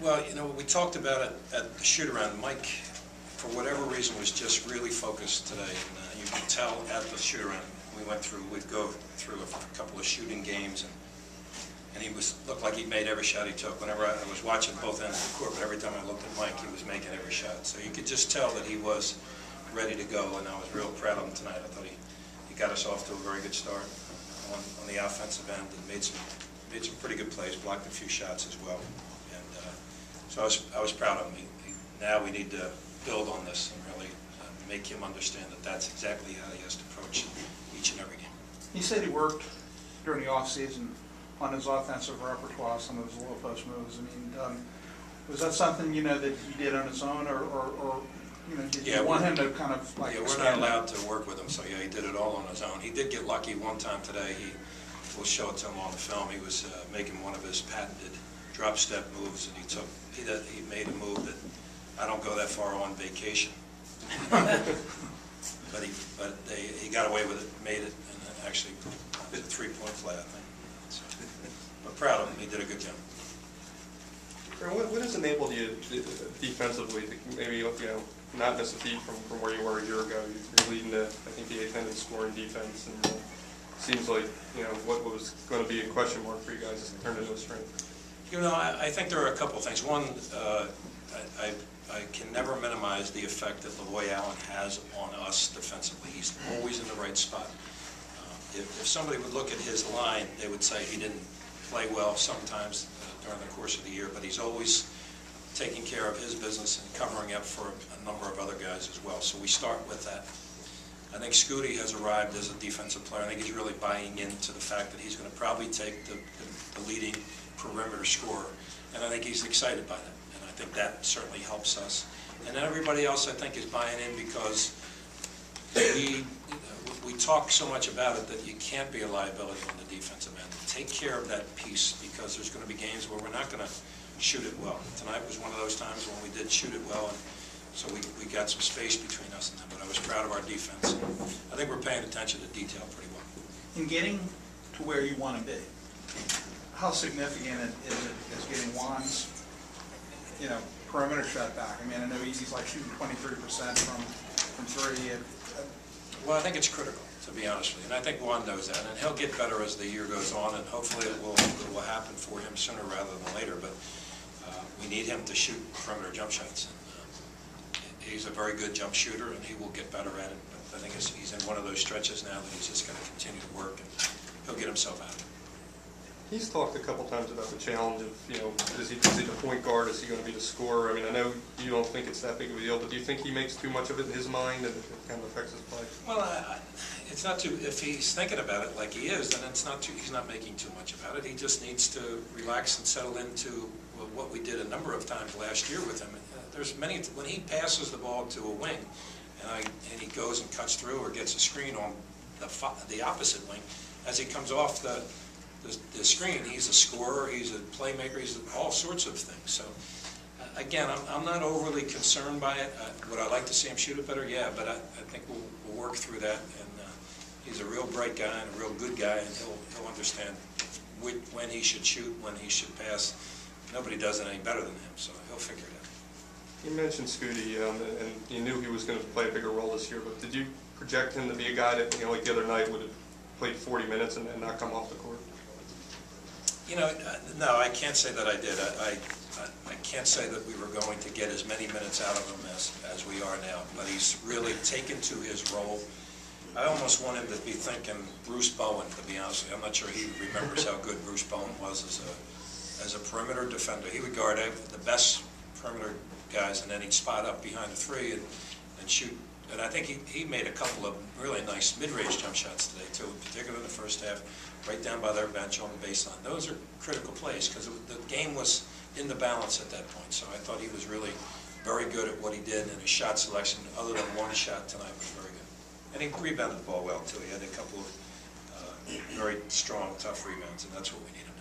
Well, you know, we talked about it at the shoot-around. Mike, for whatever reason, was just really focused today. And you could tell at the shoot-around. We'd go through a couple of shooting games, and he looked like he made every shot he took. Whenever I was watching both ends of the court, but every time I looked at Mike, he was making every shot. So you could just tell that he was ready to go, and I was real proud of him tonight. I thought he got us off to a very good start on the offensive end and made some pretty good plays, blocked a few shots as well. So I was proud of him. Now we need to build on this and really make him understand that that's exactly how he has to approach each and every game. He said he worked during the off-season on his offensive repertoire, some of his low post moves. I mean, was that something, you know, that he did on his own, or you know, did you want him to kind of like? Yeah, we're not allowed to work with him, so yeah, he did it all on his own. He did get lucky one time today. We'll show it to him on the film. He was making one of his patented drop step moves, and he made a move that I don't go that far on vacation. but he got away with it, made it, and actually did a three-point play, I think. So, but proud of him. He did a good job. What has enabled you defensively to maybe, you know, not miss a beat from where you were a year ago? You're leading the, I think, the 8th in scoring defense, and seems like, you know, what was going to be a question mark for you guys has turned into a strength. You know, I think there are a couple of things. One, I can never minimize the effect that LaVoy Allen has on us defensively. He's always in the right spot. If somebody would look at his line, they would say he didn't play well sometimes during the course of the year, but he's always taking care of his business and covering up for a number of other guys as well. So we start with that. I think Scooty has arrived as a defensive player. I think he's really buying into the fact that he's going to probably take the leading perimeter scorer, and I think he's excited by that, and I think that certainly helps us. And then everybody else, I think, is buying in because we talk so much about it that you can't be a liability on the defensive end. Take care of that piece, because there's going to be games where we're not going to shoot it well. Tonight was one of those times when we did shoot it well, and so we got some space between us and them, but I was proud of our defense. I think we're paying attention to detail pretty well. In getting to where you want to be, how significant is it getting Juan's, you know, perimeter shot back? I mean, I know he's like shooting 23% from three. Well, I think it's critical, to be honest with you, and I think Juan knows that, and he'll get better as the year goes on, and hopefully it will happen for him sooner rather than later. But we need him to shoot perimeter jump shots. He's a very good jump shooter, and he will get better at it. But I think he's in one of those stretches now that he's just going to continue to work, and he'll get himself out of it. He's talked a couple times about the challenge of, you know, is he the point guard? Is he going to be the scorer? I mean, I know you don't think it's that big of a deal, but do you think he makes too much of it in his mind and it kind of affects his play? Well, it's not too. If he's thinking about it like he is, then it's not too. He's not making too much about it. He just needs to relax and settle into what we did a number of times last year with him. There's many when he passes the ball to a wing, and he goes and cuts through or gets a screen on the opposite wing. As he comes off the screen, he's a scorer, he's a playmaker, he's all sorts of things. So again, I'm not overly concerned by it. Would I like to see him shoot it better? Yeah, but I think we'll work through that. And he's a real bright guy and a real good guy, and he'll understand when he should shoot, when he should pass. Nobody does it any better than him, so he'll figure it out. You mentioned Scooty, and you knew he was going to play a bigger role this year, but did you project him to be a guy that, you know, like the other night would have played 40 minutes and not come off the court? You know, no, I can't say that I did. I can't say that we were going to get as many minutes out of him as we are now, but he's really taken to his role. I almost want him to be thinking Bruce Bowen, to be honest with you. I'm not sure he remembers how good Bruce Bowen was as a perimeter defender. He would guard the best perimeter guys, and then he'd spot up behind the three and shoot. And I think he made a couple of really nice mid-range jump shots today, too, particularly in the first half, right down by their bench on the baseline. Those are critical plays because the game was in the balance at that point. So I thought he was really very good at what he did, and his shot selection, other than one shot tonight, was very good. And he rebounded the ball well, too. He had a couple of very strong, tough rebounds, and that's what we need him.